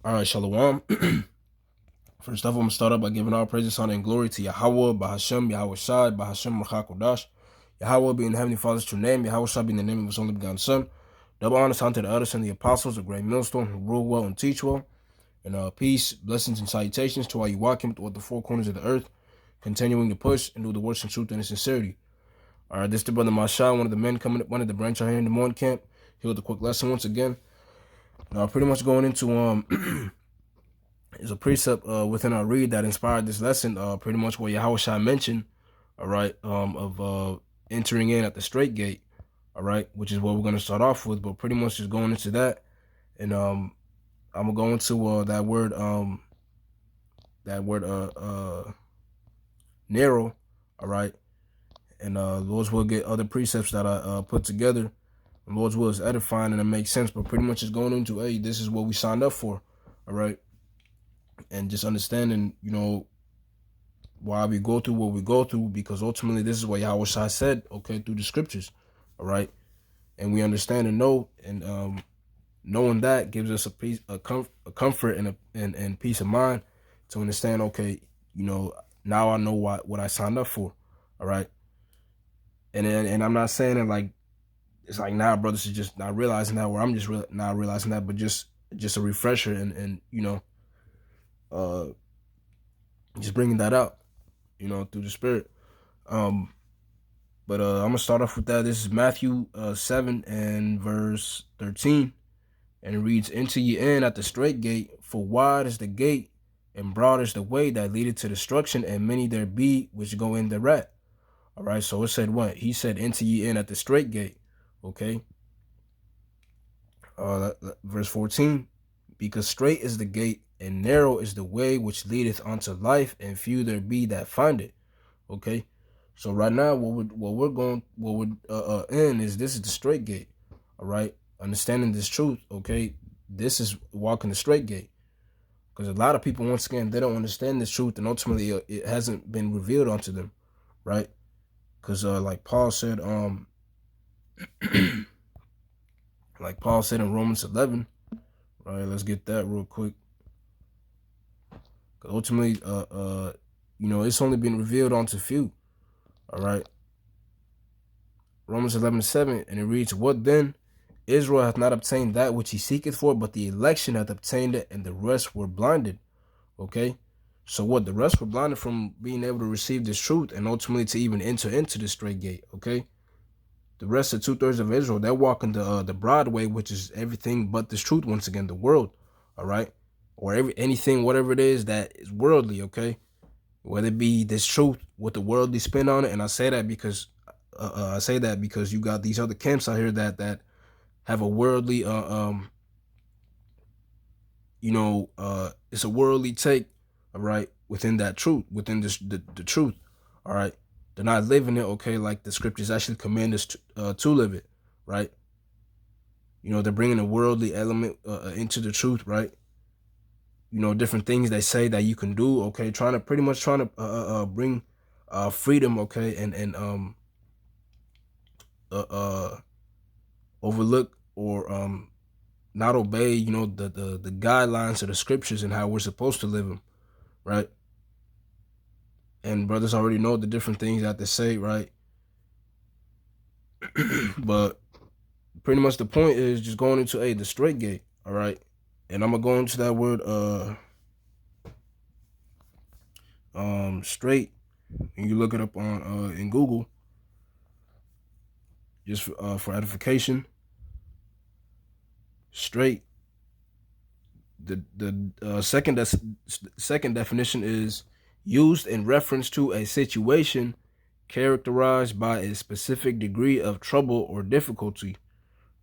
All right, Shalom. First off, I'm going to start up by giving all praises, honor, and glory to Yahweh, Bahashem, Yahweh Shai, Bahashem, Rachakodash. Yahweh being the Heavenly Father's true name, Yahweh Shai being the name of his only begotten Son. Double honors unto the elders and the apostles, a great millstone who rule well and teach well. And peace, blessings, and salutations to all you walking toward the four corners of the earth, continuing to push and do the works in truth and in sincerity. All right, this is the brother Mashai, one of the men coming up, one of the branch out here in the morning camp. Here with a quick lesson once again. Now, pretty much going into is a precept within our read that inspired this lesson, pretty much what Yahweh Shai mentioned, all right, of entering in at the straight gate, all right, which is what we're going to start off with, but pretty much just going into that. And I'm gonna go into that word narrow, all right, and Lord's will get other precepts that I put together, and Lord's will is edifying and it makes sense, but pretty much just going into, hey, this is what we signed up for, all right. And just understanding, why we go through what we go through, because ultimately this is what Yahweh Shai said, okay, through the scriptures, all right? And we understand and know, and knowing that gives us a peace, a comfort, and peace of mind to understand, okay, now I know what I signed up for, all right? And I'm not saying it like, it's like, nah, brothers, is just not realizing that, or I'm just not realizing that, but just a refresher, and just bringing that out, through the spirit. But I'm gonna start off with that. This is Matthew 7 and verse 13, and it reads, "Enter ye in at the straight gate, for wide is the gate, and broad is the way that leadeth to destruction, and many there be which go in thereat." All right, so it said what? He said, "Enter ye in at the straight gate." Okay. Verse 14, "Because straight is the gate, and narrow is the way which leadeth unto life, and few there be that find it." Okay, so right now, what we're in is, this is the straight gate. All right, understanding this truth. Okay, this is walking the straight gate, because a lot of people, once again, they don't understand this truth, and ultimately it hasn't been revealed unto them, right? Because like Paul said, like Paul said in Romans 11, right? Let's get that real quick. Because ultimately, it's only been revealed unto few. All right. Romans 11:7, and it reads, "What then? Israel hath not obtained that which he seeketh for, but the election hath obtained it, and the rest were blinded." Okay. So what? The rest were blinded from being able to receive this truth, and ultimately to even enter into the straight gate. Okay. The rest of 2/3 of Israel, they're walking the broad way, which is everything but this truth. Once again, the world. All right. Or anything, whatever it is that is worldly. Okay. Whether it be this truth with the worldly spin on it, and I say that because you got these other camps out here that have a worldly it's a worldly take, all right, within that truth, within this the truth, all right. They're not living it, okay, like the scriptures actually command us to live it, right? They're bringing a worldly element into the truth, right? Different things they say that you can do, okay, trying to bring freedom, okay, and overlook or not obey, the guidelines of the scriptures and how we're supposed to live them, right? And brothers already know the different things that they say, right? But pretty much the point is just going into the straight gate, all right? And I'm gonna go into that word straight, and you look it up on in Google, just for edification. Straight. The second definition is used in reference to a situation characterized by a specific degree of trouble or difficulty,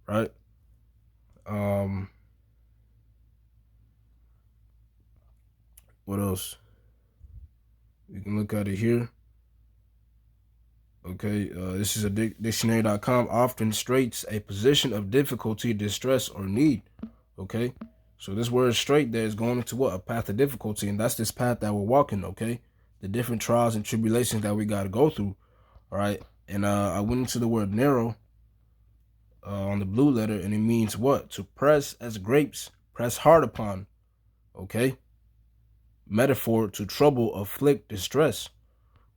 right? What else? We can look at it here. Okay, this is a dictionary.com. Often straits a position of difficulty, distress, or need. Okay, so this word straight there is going into what? A path of difficulty, and that's this path that we're walking, okay? The different trials and tribulations that we got to go through, all right? And I went into the word narrow on the blue letter, and it means what? To press as grapes, press hard upon, okay? Metaphor to trouble, afflict, distress,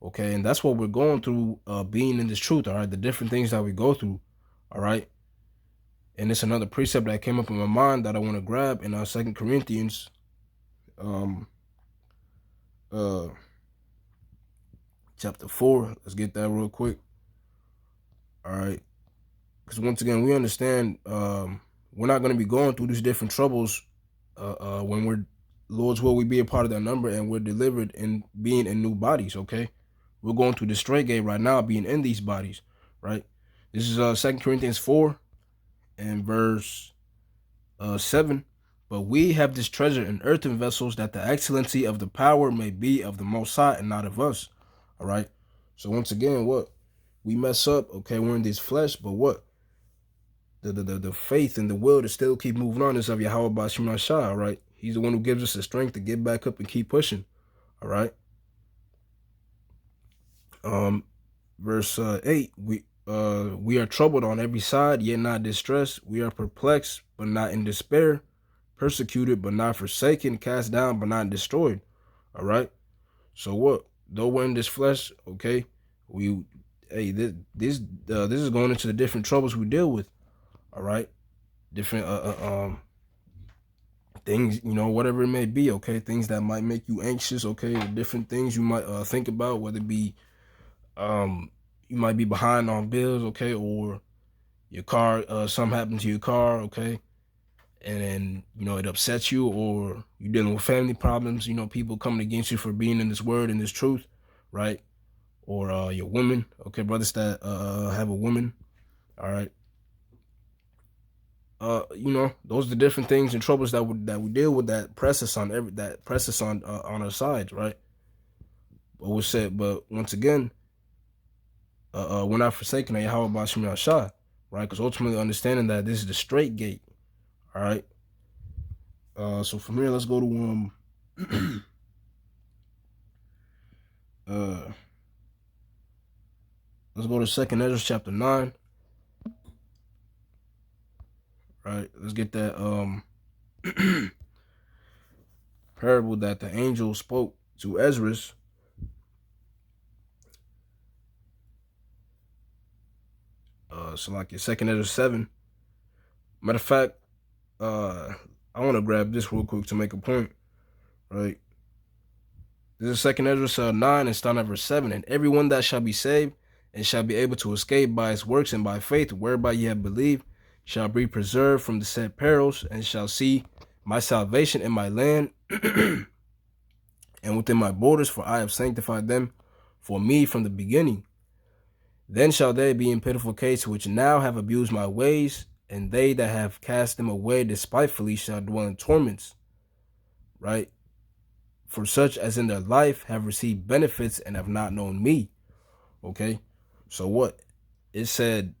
okay? And that's what we're going through, being in this truth, all right? The different things that we go through, all right? And it's another precept that came up in my mind that I want to grab in 2 Corinthians, um, uh, chapter 4. Let's get that real quick, all right? Because once again, we understand we're not going to be going through these different troubles when we're, Lord's will, we be a part of that number and we're delivered and being in new bodies, okay? We're going through the straight gate right now, being in these bodies, right? This is 2 Corinthians 4 and verse 7. But we have this treasure in earthen vessels, that the excellency of the power may be of the Most High and not of us, all right? So once again, what? We mess up, okay? We're in this flesh, but what? The faith and the will to still keep moving on is of Yahweh Bashim Shah, all right? He's the one who gives us the strength to get back up and keep pushing, all right? Verse 8, we are troubled on every side, yet not distressed. We are perplexed, but not in despair. Persecuted, but not forsaken. Cast down, but not destroyed, all right? So what? Though we're in this flesh, okay, this is going into the different troubles we deal with, all right? Different things, whatever it may be, okay? Things that might make you anxious, okay? Different things you might think about, whether it be you might be behind on bills, okay? Or your car, something happened to your car, okay? And then, it upsets you, or you're dealing with family problems, people coming against you for being in this word and this truth, right? Or your woman, okay, brothers that have a woman, all right? Those are the different things and troubles that we deal with that press us on on our sides, right? But once again, we're not forsaken of Yahweh Bashim Shah, right? Because ultimately understanding that this is the straight gate, all right? So from here, let's go to let's go to 2nd Ezra chapter 9. Right, let's get that parable that the angel spoke to Ezra. So like your 2nd Ezra 7. Matter of fact, I want to grab this real quick to make a point. Right, this is 2nd Ezra 9 and starting at verse 7. And everyone that shall be saved and shall be able to escape by his works and by faith, whereby ye have believed, shall be preserved from the said perils, and shall see my salvation in my land and within my borders, for I have sanctified them for me from the beginning. Then shall they be in pitiful case which now have abused my ways, and they that have cast them away despitefully shall dwell in torments, right? For such as in their life have received benefits and have not known me, okay? So what? It said,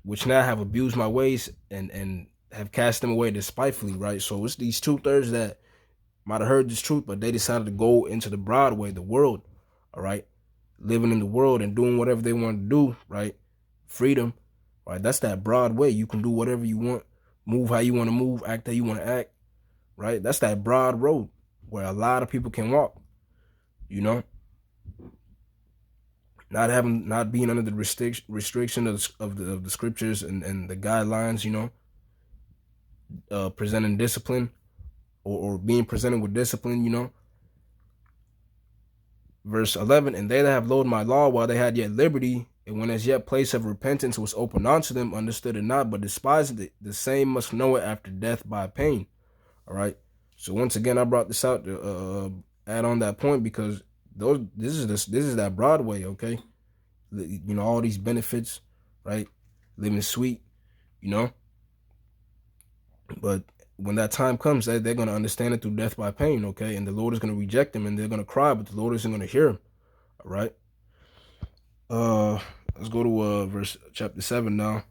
which now have abused my ways and have cast them away despitefully, right? So it's these 2/3 that might have heard this truth, but they decided to go into the broad way, the world, all right? Living in the world and doing whatever they want to do, right? Freedom, right? That's that broad way. You can do whatever you want, move how you want to move, act how you want to act, right? That's that broad road where a lot of people can walk, not being under the restriction of the scriptures and the guidelines, presenting discipline or being presented with discipline, Verse 11, and they that have loathed my law while they had yet liberty, and when as yet place of repentance was open unto them, understood it not, but despised it, the same must know it after death by pain. All right. So once again, I brought this out to add on that point, because this is that Broadway, okay? All these benefits, right? Living sweet, but when that time comes, they're going to understand it through death by pain, okay? And the Lord is going to reject them, and they're going to cry, but the Lord isn't going to hear them, all right? Let's go to verse chapter 7 now.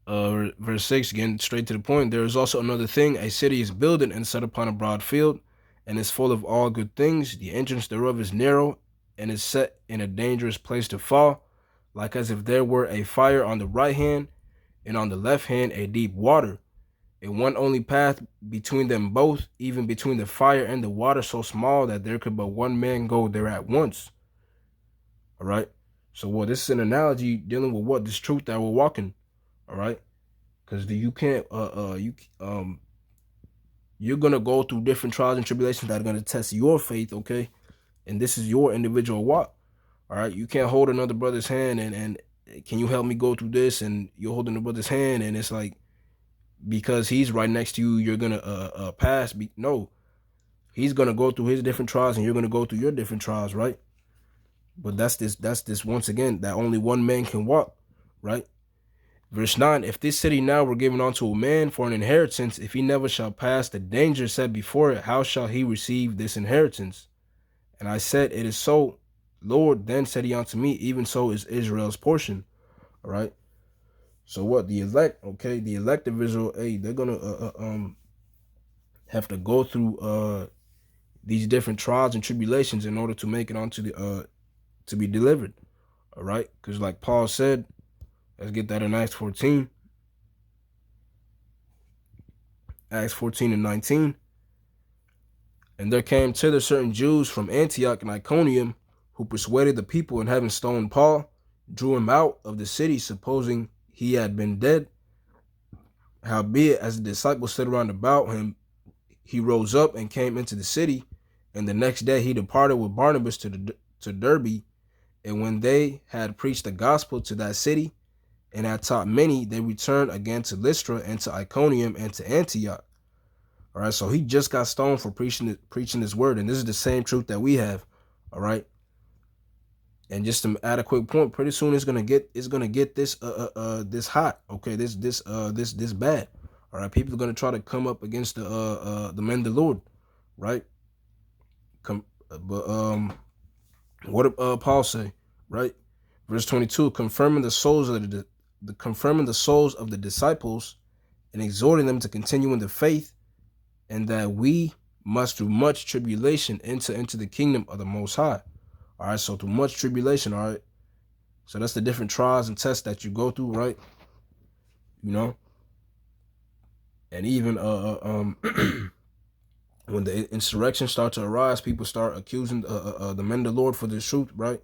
Verse 6, again, straight to the point. There is also another thing. A city is builded and set upon a broad field, and is full of all good things. The entrance thereof is narrow, and is set in a dangerous place to fall. like as if there were a fire on the right hand, and on the left hand a deep water, and one only path between them both, even between the fire and the water, so small that there could but one man go there at once. All right. So what, this is an analogy dealing with what, this truth that we're walking. All right. Because you can't you're gonna go through different trials and tribulations that are gonna test your faith, okay? And this is your individual walk. All right. You can't hold another brother's hand and can you help me go through this? And you're holding the brother's hand, and it's like, because he's right next to you, you're gonna pass. No, he's gonna go through his different trials, and you're gonna go through your different trials, right? But that's this once again, that only one man can walk, right? Verse 9, if this city now were given unto a man for an inheritance, if he never shall pass the danger set before it, how shall he receive this inheritance? And I said, it is so, Lord. Then said he unto me, even so is Israel's portion. All right. So what, the elect, okay, the elect of Israel, hey, they're gonna have to go through these different trials and tribulations in order to make it onto the to be delivered. All right, because like Paul said, let's get that in Acts 14. Acts 14 and 19. And there came thither certain Jews from Antioch and Iconium, who persuaded the people, and having stoned Paul, drew him out of the city, supposing he had been dead. Howbeit, as the disciples stood around about him, he rose up and came into the city. And the next day he departed with Barnabas to Derbe. And when they had preached the gospel to that city, and had taught many, they returned again to Lystra and to Iconium and to Antioch. All right, so he just got stoned for preaching this word, and this is the same truth that we have. All right, and just to add a quick point, pretty soon it's gonna get this this hot. Okay, this bad. All right, people are gonna try to come up against the men of the Lord, right? But what did Paul say? Right, verse 22, confirming the souls of the disciples, and exhorting them to continue in the faith, and that we must through much tribulation enter into the kingdom of the Most High. All right, so through much tribulation, all right. So that's the different trials and tests that you go through, right? You know, and even when the insurrection starts to arise, people start accusing the men of the Lord for this truth, right?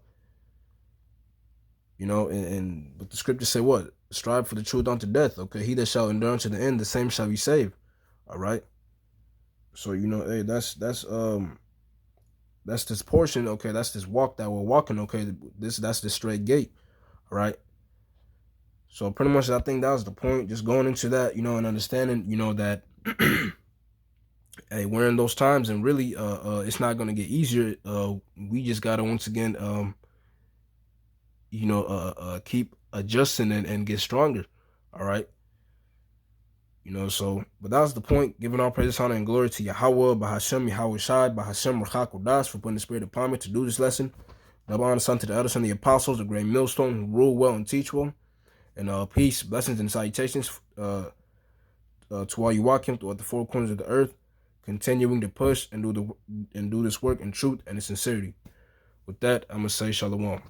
You know, but the scriptures say what? Strive for the truth unto death. Okay, he that shall endure unto the end, the same shall be saved. All right. So you know, hey, that's this portion. Okay, that's this walk that we're walking. Okay, that's the straight gate. All right. So pretty much, I think that was the point. Just going into that, you know, and understanding, you know, that hey, we're in those times, and really, it's not gonna get easier. We just gotta once again, you know, keep adjusting and get stronger. All right. You know, so, but that was the point. Giving all praises, honor, and glory to Yahweh, Bahashem, Yahweh Shai, Bahashem, Rachakodash, for putting the spirit upon me to do this lesson. Double honor unto the elders and the apostles, the great millstone, who rule well and teach well. And peace, blessings, and salutations to all you walking throughout the four corners of the earth, continuing to push and do this work in truth and in sincerity. With that, I'm gonna say shalom.